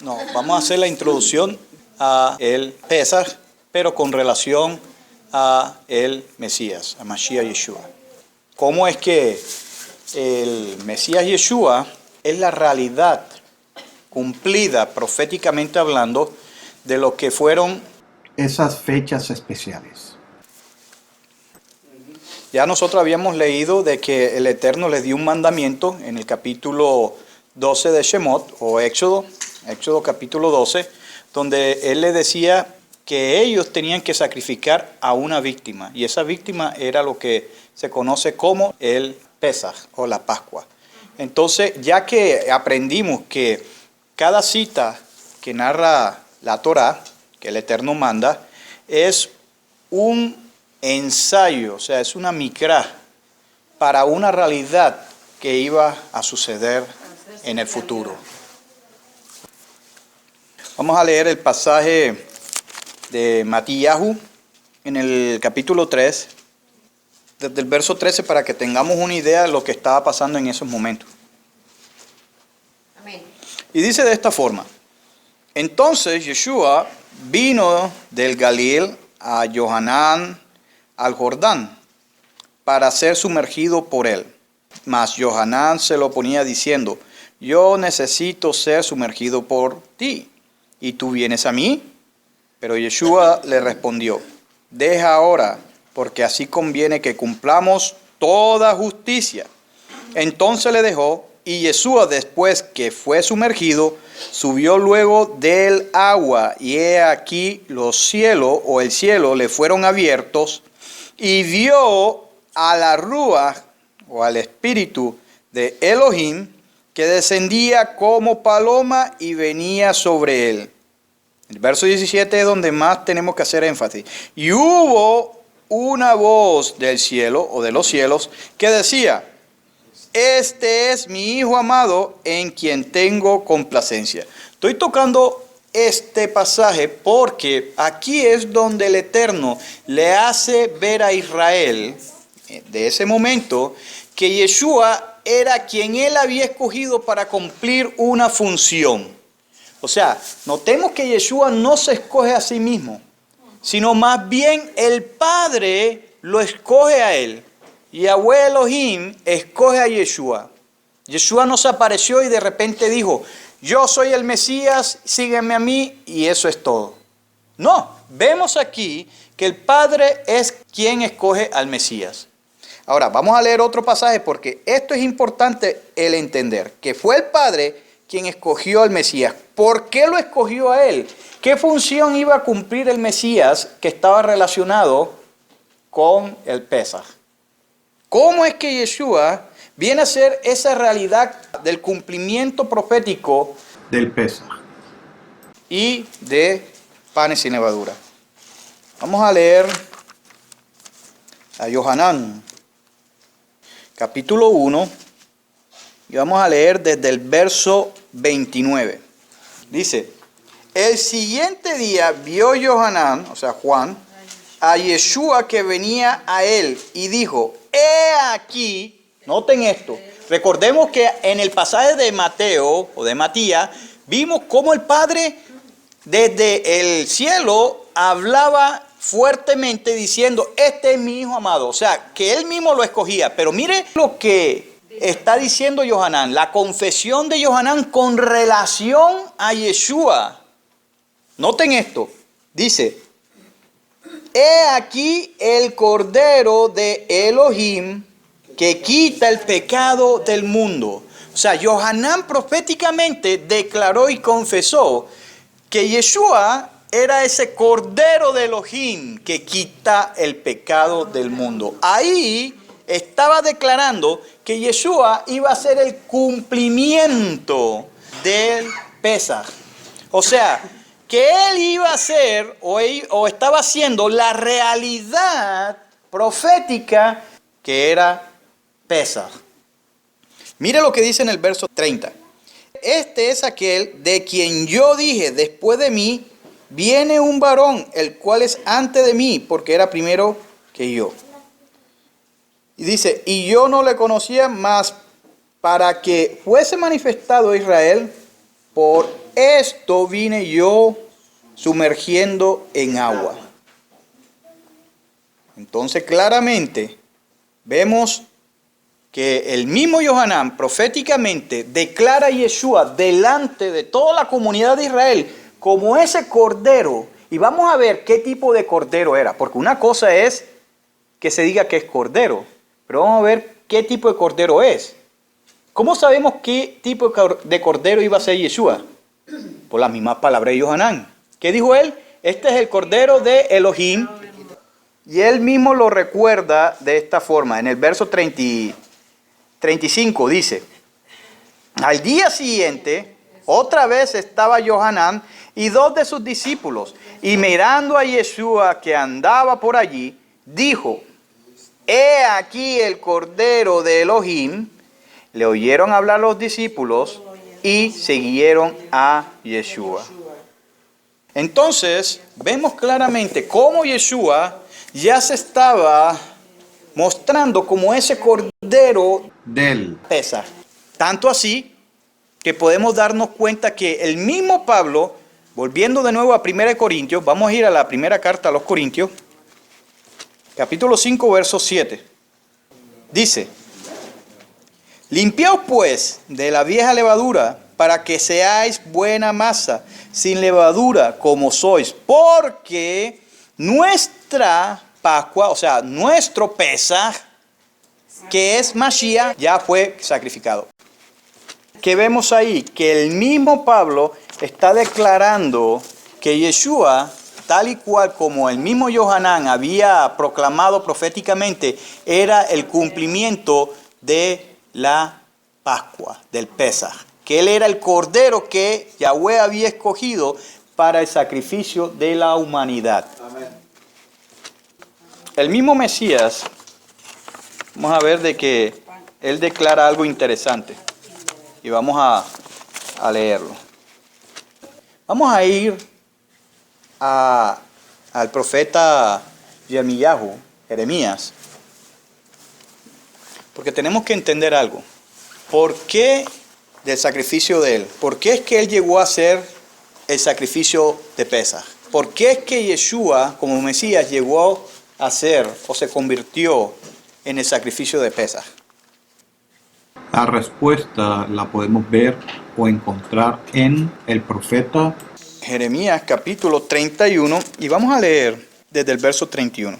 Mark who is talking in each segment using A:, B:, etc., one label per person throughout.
A: No, vamos a hacer la introducción a el Pesaj, pero con relación a el Mesías, a Mashiach Yeshua. ¿Cómo es que el Mesías Yeshua es la realidad cumplida proféticamente hablando de lo que fueron
B: esas fechas especiales?
A: Ya nosotros habíamos leído de que el Eterno les dio un mandamiento en el capítulo 12 de Shemot, o Éxodo capítulo 12, donde Él les decía que ellos tenían que sacrificar a una víctima, y esa víctima era lo que se conoce como el Pesaj, o la Pascua. Entonces, ya que aprendimos que cada cita que narra la Torá, que el Eterno manda, es un ensayo, o sea, es una micrá para una realidad que iba a suceder en el futuro. Vamos a leer el pasaje de Matíyahu en el capítulo 3, desde el verso 13, para que tengamos una idea de lo que estaba pasando en esos momentos.
C: Amén.
A: Y dice de esta forma: entonces Yeshua vino del Galil a Johanán al Jordán para ser sumergido por él. Mas Johanán se lo oponía diciendo: yo necesito ser sumergido por ti, ¿y tú vienes a mí? Pero Yeshua le respondió: deja ahora, porque así conviene que cumplamos toda justicia. Entonces le dejó, y Yeshua, después que fue sumergido, subió luego del agua, y he aquí los cielos, o el cielo, le fueron abiertos, y vio a la Ruach, o al Espíritu de Elohim, que descendía como paloma y venía sobre él. El verso 17 es donde más tenemos que hacer énfasis. Y hubo una voz del cielo, o de los cielos, que decía: este es mi Hijo amado, en quien tengo complacencia. Estoy tocando este pasaje porque aquí es donde el Eterno le hace ver a Israel, de ese momento, que Yeshua era quien él había escogido para cumplir una función. O sea, notemos que Yeshua no se escoge a sí mismo, sino más bien el Padre lo escoge a él. Yahweh Elohim escoge a Yeshua. Yeshua no se apareció y de repente dijo: yo soy el Mesías, sígueme a mí, y eso es todo. No, vemos aquí que el Padre es quien escoge al Mesías. Ahora, vamos a leer otro pasaje porque esto es importante el entender, que fue el Padre quien escogió al Mesías. ¿Por qué lo escogió a él? ¿Qué función iba a cumplir el Mesías que estaba relacionado con el Pesaj? ¿Cómo es que Yeshua viene a ser esa realidad del cumplimiento profético
B: Del Pesaj.
A: y de panes sin levadura? Vamos a leer a Johanán, capítulo 1, y vamos a leer desde el verso 29. Dice: el siguiente día vio Johanán, o sea Juan, a Yeshua que venía a él y dijo: he aquí, noten esto, recordemos que en el pasaje de Mateo o de Matías vimos cómo el Padre desde el cielo hablaba fuertemente diciendo: este es mi Hijo amado, o sea, que él mismo lo escogía. Pero mire lo que está diciendo Johanán, la confesión de Johanán con relación a Yeshua. Noten esto, dice: he aquí el Cordero de Elohim que quita el pecado del mundo. O sea, Johanán proféticamente declaró y confesó que Yeshua era ese Cordero de Elohim que quita el pecado del mundo. Ahí estaba declarando que Yeshua iba a ser el cumplimiento del Pesaj. O sea, que él iba a ser o estaba haciendo la realidad profética que era Pesaj. Mire lo que dice en el verso 30. Este es aquel de quien yo dije: después de mí viene un varón, el cual es antes de mí, porque era primero que yo. Y dice: y yo no le conocía, más para que fuese manifestado a Israel, por esto vine yo sumergiendo en agua. Entonces claramente vemos que el mismo Johanán proféticamente declara a Yeshua delante de toda la comunidad de Israel como ese cordero. Y vamos a ver qué tipo de cordero era, porque una cosa es que se diga que es cordero, pero vamos a ver qué tipo de cordero es. ¿Cómo sabemos qué tipo de cordero iba a ser Yeshua? Por las mismas palabras de Johanán. ¿Qué dijo él? Este es el cordero de Elohim. Y él mismo lo recuerda de esta forma. En el verso 35 dice: al día siguiente, otra vez estaba Johanán y 2 de sus discípulos. Y mirando a Yeshua que andaba por allí, dijo: he aquí el cordero de Elohim. Le oyeron hablar los discípulos y siguieron a Yeshua. Entonces, vemos claramente cómo Yeshua ya se estaba mostrando como ese cordero
B: Del
A: Pesaj. Tanto así que podemos darnos cuenta que el mismo Pablo, volviendo de nuevo a 1 Corintios, vamos a ir a la primera carta a los Corintios, capítulo 5, verso 7. Dice: limpiaos pues de la vieja levadura, para que seáis buena masa, sin levadura como sois, porque nuestra Pascua, o sea, nuestro Pesaj, que es Mashiach, ya fue sacrificado. ¿Qué vemos ahí? Que el mismo Pablo está declarando que Yeshua, tal y cual como el mismo Johanán había proclamado proféticamente, era el cumplimiento de la Pascua, del Pesaj. Que él era el cordero que Yahweh había escogido para el sacrificio de la humanidad. Amén. El mismo Mesías, vamos a ver de que él declara algo interesante. Y vamos a leerlo. Vamos a ir al profeta Jeremías, porque tenemos que entender algo. ¿Por qué del sacrificio de él? ¿Por qué es que él llegó a ser el sacrificio de Pesaj? ¿Por qué es que Yeshua, como Mesías, llegó a ser o se convirtió en el sacrificio de Pesaj?
B: La respuesta la podemos ver o encontrar en el profeta
A: Jeremías capítulo 31 y vamos a leer desde el verso 31.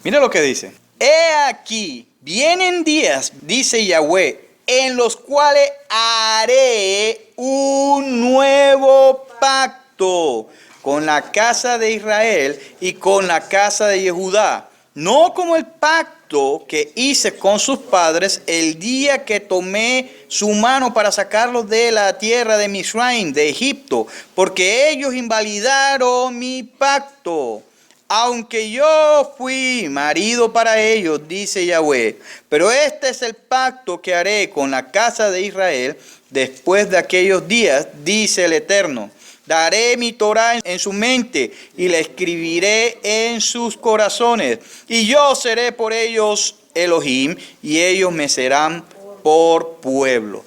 A: Mira lo que dice. He aquí, vienen días, dice Yahweh, en los cuales haré un nuevo pacto con la casa de Israel y con la casa de Judá, no como el pacto que hice con sus padres el día que tomé su mano para sacarlos de la tierra de Misraim, de Egipto, porque ellos invalidaron mi pacto. Aunque yo fui marido para ellos, dice Yahweh, pero este es el pacto que haré con la casa de Israel después de aquellos días, dice el Eterno. Daré mi Torah en su mente y la escribiré en sus corazones. Y yo seré por ellos Elohim y ellos me serán por pueblo.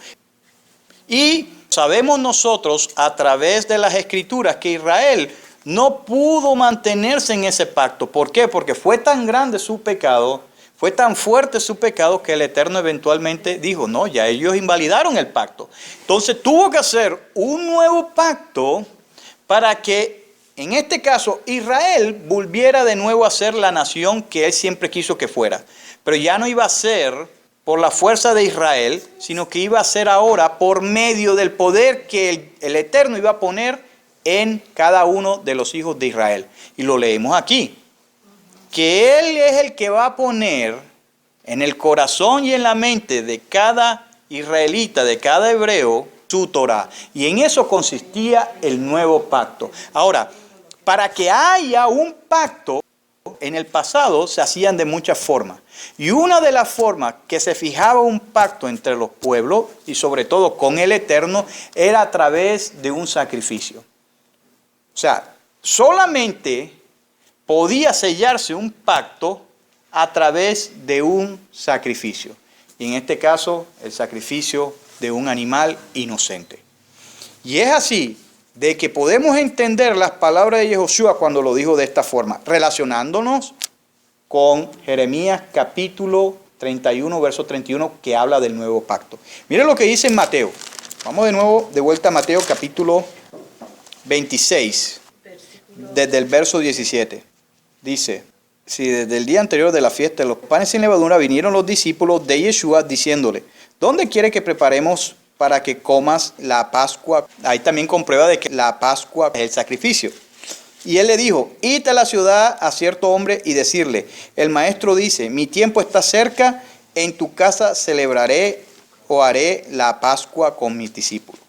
A: Y sabemos nosotros a través de las Escrituras que Israel no pudo mantenerse en ese pacto. ¿Por qué? Porque fue tan grande su pecado, fue tan fuerte su pecado que el Eterno eventualmente dijo, no, ya ellos invalidaron el pacto. Entonces tuvo que hacer un nuevo pacto para que, en este caso, Israel volviera de nuevo a ser la nación que él siempre quiso que fuera. Pero ya no iba a ser por la fuerza de Israel, sino que iba a ser ahora por medio del poder que el Eterno iba a poner en cada uno de los hijos de Israel. Y lo leemos aquí, que Él es el que va a poner en el corazón y en la mente de cada israelita, de cada hebreo, su Torah. Y en eso consistía el nuevo pacto. Ahora, para que haya un pacto, en el pasado se hacían de muchas formas. Y una de las formas que se fijaba un pacto entre los pueblos, y sobre todo con el Eterno, era a través de un sacrificio. O sea, solamente podía sellarse un pacto a través de un sacrificio. Y en este caso, el sacrificio de un animal inocente. Y es así de que podemos entender las palabras de Yehoshua cuando lo dijo de esta forma, relacionándonos con Jeremías capítulo 31, verso 31, que habla del nuevo pacto. Miren lo que dice en Mateo. Vamos de nuevo, de vuelta a Mateo capítulo 26, desde el verso 17. Dice, si desde el día anterior de la fiesta de los panes sin levadura vinieron los discípulos de Yeshua diciéndole, ¿dónde quiere que preparemos para que comas la Pascua? Ahí también comprueba de que la Pascua es el sacrificio. Y él le dijo, id a la ciudad a cierto hombre y decirle, el maestro dice, mi tiempo está cerca, en tu casa celebraré o haré la Pascua con mis discípulos.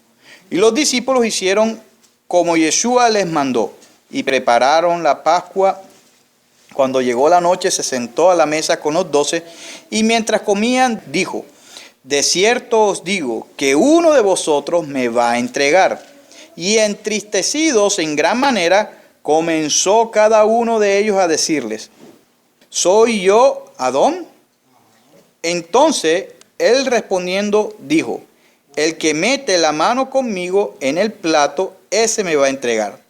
A: Y los discípulos hicieron como Yeshua les mandó y prepararon la Pascua. Cuando llegó la noche se sentó a la mesa con los 12 y mientras comían dijo, de cierto os digo que uno de vosotros me va a entregar. Y entristecidos en gran manera, comenzó cada uno de ellos a decirles, ¿soy yo Adón? Entonces él respondiendo dijo, el que mete la mano conmigo en el plato, ese me va a entregar.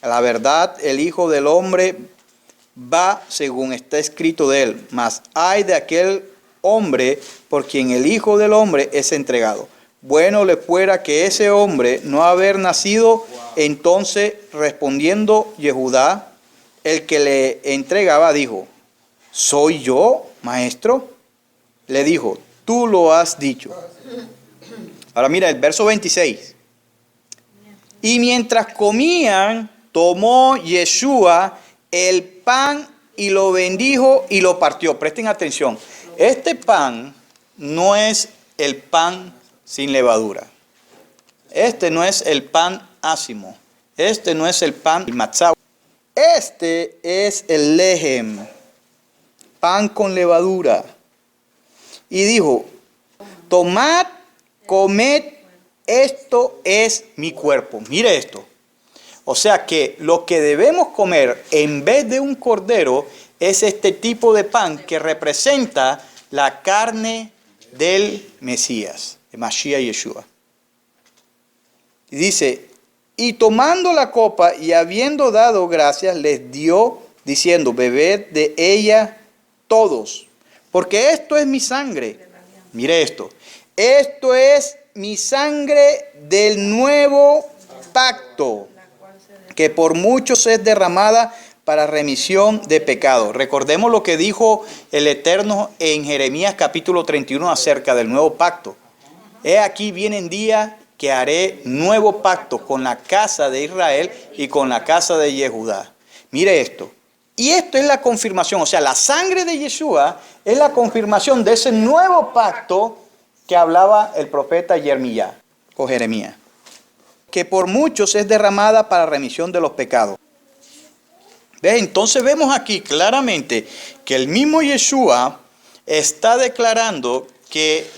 A: A la verdad, el Hijo del Hombre va según está escrito de él, mas ay de aquel hombre por quien el Hijo del Hombre es entregado. Bueno le fuera que ese hombre no haber nacido. Entonces respondiendo Yehudá, el que le entregaba, dijo, ¿soy yo, maestro? Le dijo, tú lo has dicho. Ahora mira el verso 26. Y mientras comían, tomó Yeshua el pan y lo bendijo y lo partió. Presten atención. Este pan no es el pan sin levadura. Este no es el pan ácimo. Este no es el pan matzah. Este es el lehem, pan con levadura. Y dijo, tomad, comed, esto es mi cuerpo. Mire esto. O sea que lo que debemos comer en vez de un cordero es este tipo de pan que representa la carne del Mesías, de Mashiach Yeshua. Y dice, y tomando la copa y habiendo dado gracias, les dio, diciendo, bebed de ella todos, porque esto es mi sangre. Mire esto, esto es mi sangre del nuevo pacto, que por muchos es derramada para remisión de pecados. Recordemos lo que dijo el Eterno en Jeremías capítulo 31 acerca del nuevo pacto. He aquí vienen días que haré nuevo pacto con la casa de Israel y con la casa de Yehudá. Mire esto. Y esto es la confirmación, o sea, la sangre de Yeshua es la confirmación de ese nuevo pacto que hablaba el profeta Jeremías o Jeremías, que por muchos es derramada para remisión de los pecados. ¿Ves? Entonces vemos aquí claramente que el mismo Yeshua está declarando que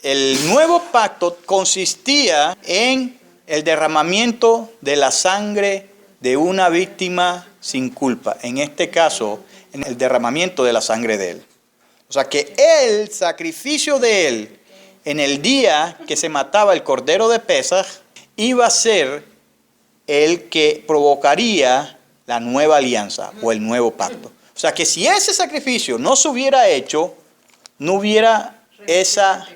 A: el nuevo pacto consistía en el derramamiento de la sangre de una víctima sin culpa. En este caso, en el derramamiento de la sangre de él. O sea que el sacrificio de él en el día que se mataba el cordero de Pesaj iba a ser el que provocaría la nueva alianza o el nuevo pacto. O sea que si ese sacrificio no se hubiera hecho, no hubiera esa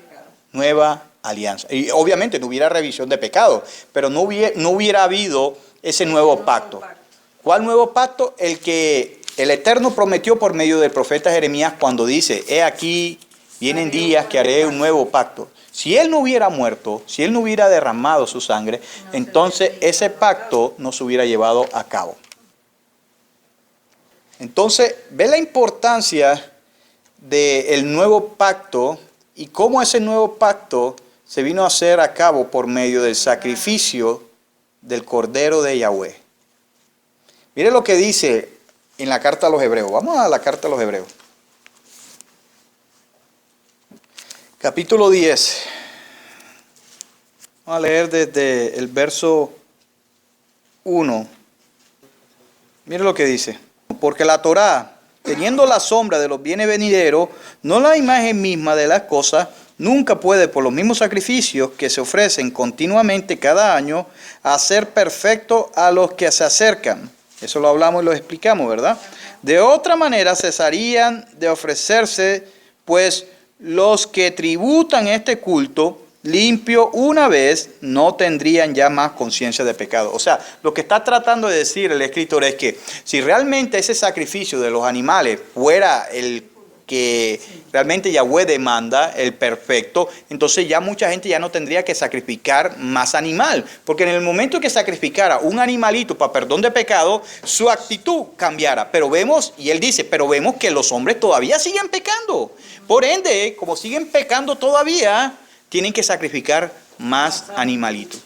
A: nueva alianza. Y obviamente no hubiera revisión de pecado, pero no hubiera habido ese nuevo pacto. ¿Cuál nuevo pacto? El que el Eterno prometió por medio del profeta Jeremías cuando dice, he aquí, vienen días que haré un nuevo pacto. Si él no hubiera muerto, si él no hubiera derramado su sangre, entonces ese pacto no se hubiera llevado a cabo. Entonces, ve la importancia del nuevo pacto y cómo ese nuevo pacto se vino a hacer a cabo por medio del sacrificio del Cordero de Yahweh. Mire lo que dice en la carta a los Hebreos. Vamos a la carta a los Hebreos. Capítulo 10. Vamos a leer desde el verso 1. Mire lo que dice. Porque la Torá, teniendo la sombra de los bienes venideros, no la imagen misma de las cosas, nunca puede, por los mismos sacrificios que se ofrecen continuamente cada año, hacer perfecto a los que se acercan. Eso lo hablamos y lo explicamos, ¿verdad? De otra manera cesarían de ofrecerse, pues los que tributan este culto limpio una vez no tendrían ya más conciencia de pecado. O sea, lo que está tratando de decir el escritor es que si realmente ese sacrificio de los animales fuera el que realmente Yahweh demanda, el perfecto, entonces ya mucha gente ya no tendría que sacrificar más animal, porque en el momento que sacrificara un animalito para perdón de pecado, su actitud cambiara. Pero vemos, y él dice, pero vemos que los hombres todavía siguen pecando. Por ende, como siguen pecando todavía, tienen que sacrificar más animalitos.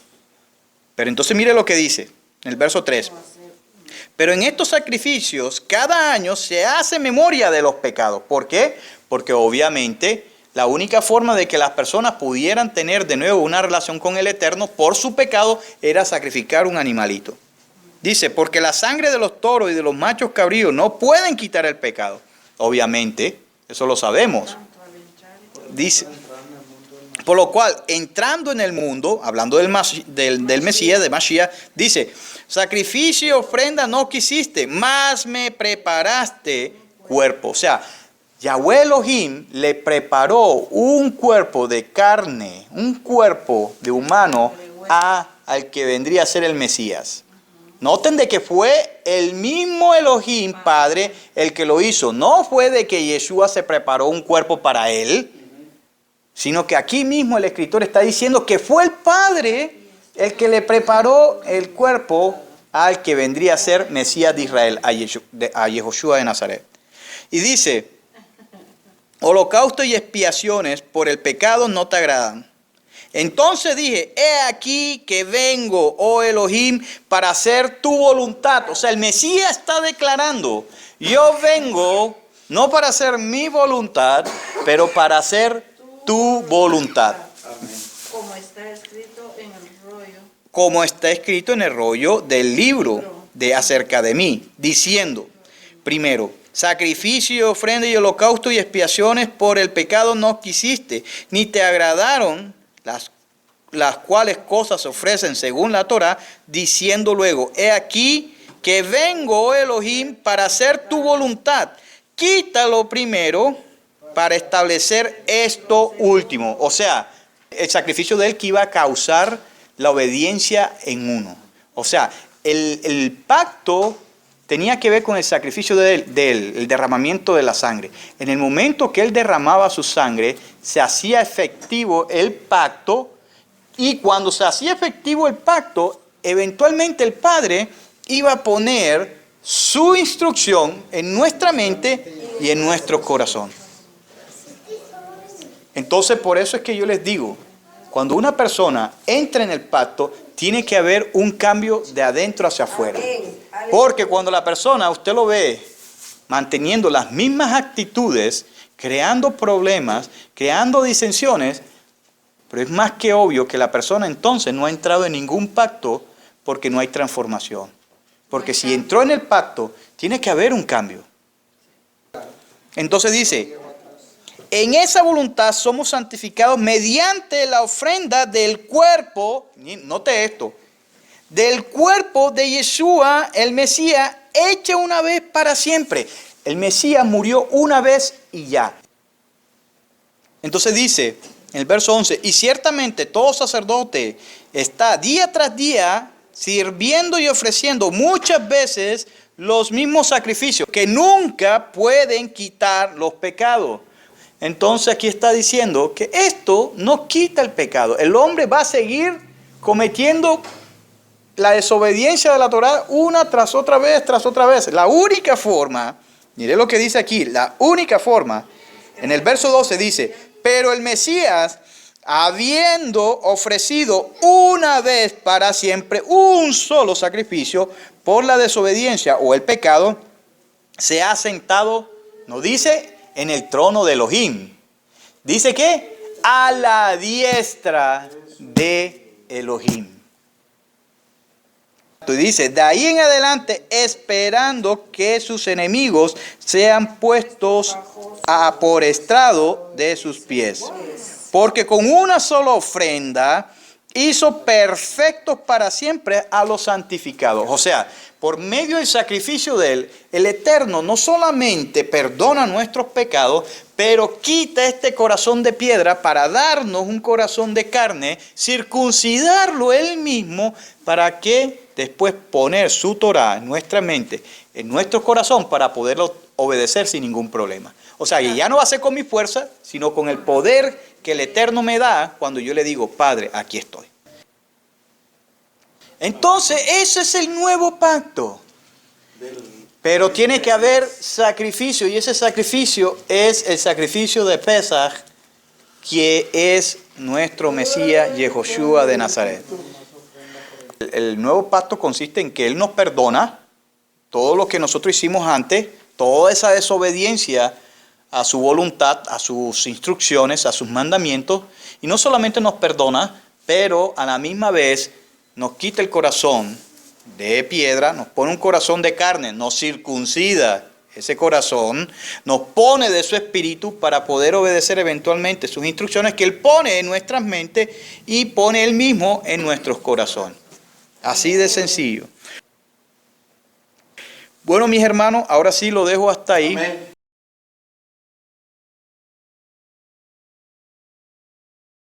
A: Pero entonces mire lo que dice en el verso 3. Pero en estos sacrificios, cada año se hace memoria de los pecados. ¿Por qué? Porque obviamente la única forma de que las personas pudieran tener de nuevo una relación con el Eterno por su pecado era sacrificar un animalito. Dice, porque la sangre de los toros y de los machos cabríos no pueden quitar el pecado. Obviamente, eso lo sabemos. Dice, por lo cual, entrando en el mundo, hablando del Mesías, de Mashiach, dice, sacrificio y ofrenda no quisiste, mas me preparaste cuerpo. O sea, Yahweh Elohim le preparó un cuerpo de carne, un cuerpo de humano al que vendría a ser el Mesías. Noten de que fue el mismo Elohim, Padre, el que lo hizo. No fue de que Yeshua se preparó un cuerpo para él, sino que aquí mismo el escritor está diciendo que fue el Padre el que le preparó el cuerpo al que vendría a ser Mesías de Israel, a Yehoshua de Nazaret. Y dice, holocausto y expiaciones por el pecado no te agradan. Entonces dije, he aquí que vengo, oh Elohim, para hacer tu voluntad. O sea, el Mesías está declarando, yo vengo no para hacer mi voluntad, pero para hacer tu voluntad.
C: Como está escrito en el rollo.
A: Como está escrito en el rollo del libro de acerca de mí, diciendo, primero, sacrificio y ofrenda y holocausto y expiaciones por el pecado no quisiste, ni te agradaron las cuales cosas se ofrecen según la Torá, diciendo luego, he aquí que vengo, oh Elohim, para hacer tu voluntad. Quítalo primero para establecer esto último. O sea, el sacrificio de él que iba a causar la obediencia en uno. O sea, el pacto tenía que ver con el sacrificio de él, el derramamiento de la sangre. En el momento que él derramaba su sangre, se hacía efectivo el pacto, y cuando se hacía efectivo el pacto, eventualmente el Padre iba a poner su instrucción en nuestra mente y en nuestro corazón. Entonces, por eso es que yo les digo, cuando una persona entra en el pacto, tiene que haber un cambio de adentro hacia afuera. Porque cuando la persona, usted lo ve, manteniendo las mismas actitudes, creando problemas, creando disensiones, pero es más que obvio que la persona entonces no ha entrado en ningún pacto porque no hay transformación. Porque si entró en el pacto, tiene que haber un cambio. Entonces dice, en esa voluntad somos santificados mediante la ofrenda del cuerpo, note esto, del cuerpo de Yeshua, el Mesías, hecho una vez para siempre. El Mesías murió una vez y ya. Entonces dice, en el verso 11, y ciertamente todo sacerdote está día tras día sirviendo y ofreciendo muchas veces los mismos sacrificios que nunca pueden quitar los pecados. Entonces aquí está diciendo que esto no quita el pecado. El hombre va a seguir cometiendo la desobediencia de la Torá una tras otra vez, tras otra vez. La única forma, mire lo que dice aquí, la única forma, en el verso 12 dice, pero el Mesías, habiendo ofrecido una vez para siempre un solo sacrificio por la desobediencia o el pecado, se ha sentado, no dice en el trono de Elohim, dice que a la diestra de Elohim. Y dice, de ahí en adelante, esperando que sus enemigos sean puestos por estrado de sus pies. porque con una sola ofrenda hizo perfectos para siempre a los santificados. O sea, por medio del sacrificio de Él, el Eterno no solamente perdona nuestros pecados, pero quita este corazón de piedra para darnos un corazón de carne, circuncidarlo Él mismo, para que después poner su Torah en nuestra mente, en nuestro corazón, para poderlo obedecer sin ningún problema. O sea, que ya no va a ser con mi fuerza, sino con el poder que el Eterno me da cuando yo le digo, Padre, aquí estoy. Entonces, ese es el nuevo pacto. Pero tiene que haber sacrificio, y ese sacrificio es el sacrificio de Pesaj, que es nuestro Mesías, Yehoshua de Nazaret. El nuevo pacto consiste en que Él nos perdona todo lo que nosotros hicimos antes, toda esa desobediencia a su voluntad, a sus instrucciones, a sus mandamientos, y no solamente nos perdona, pero a la misma vez nos quita el corazón de piedra, nos pone un corazón de carne, nos circuncida ese corazón, nos pone de su espíritu para poder obedecer eventualmente sus instrucciones que Él pone en nuestras mentes y pone Él mismo en nuestros corazones. Así de sencillo. Bueno, mis hermanos, ahora sí lo dejo hasta ahí.
D: Amén.